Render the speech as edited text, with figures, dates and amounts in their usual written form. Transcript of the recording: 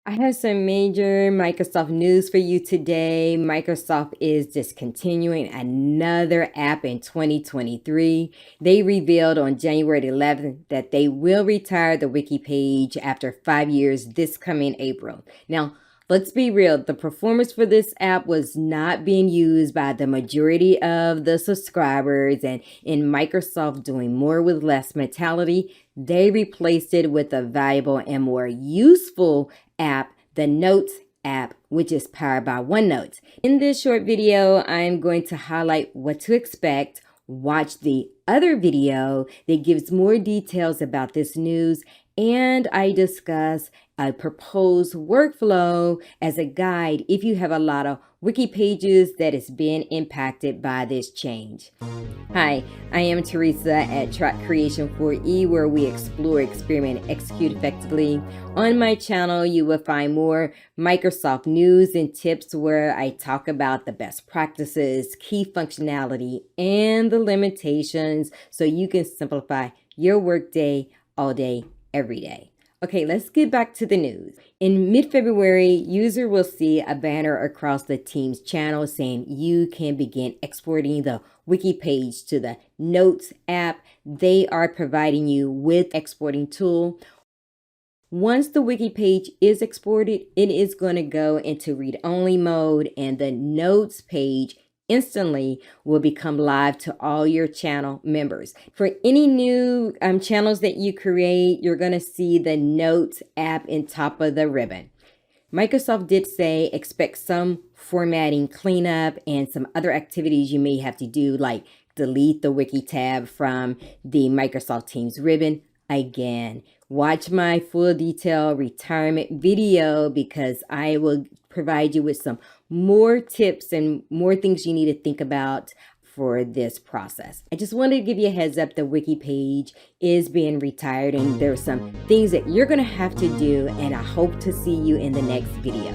I have some major Microsoft news for you today. Microsoft is discontinuing another app in 2023. They revealed on January 11th that they will retire the Wiki Page after 5 years this coming April. Now, let's be real, the performance for this app was not being used by the majority of the subscribers, and in Microsoft doing more with less mentality, they replaced it with a valuable and more useful app, the Notes app, which is powered by OneNote. In this short video, I'm going to highlight what to expect. Watch the other video that gives more details about this news, and I discuss a proposed workflow as a guide if you have a lot of wiki pages that is being impacted by this change. Hi, I am Teresa at Track Creation 4E, where we explore, experiment, and execute effectively. On my channel, you will find more Microsoft news and tips where I talk about the best practices, key functionality, and the limitations so you can simplify your workday all day, every day. Okay, let's get back to the news. In mid-February, user will see a banner across the Teams channel saying you can begin exporting the Wiki page to the Notes app. They are providing you with exporting tool. Once the Wiki page is exported, it is going to go into read-only mode, and the Notes page instantly will become live to all your channel members. For any new channels that you create, you're going to see the Notes app in top of the ribbon. Microsoft did say expect some formatting cleanup and some other activities you may have to do, like delete the Wiki tab from the Microsoft Teams ribbon. Again, watch my full detail retirement video because I will provide you with some more tips and more things you need to think about for this process. I just wanted to give you a heads up. The Wiki page is being retired and there's some things that you're going to have to do, and I hope to see you in the next video.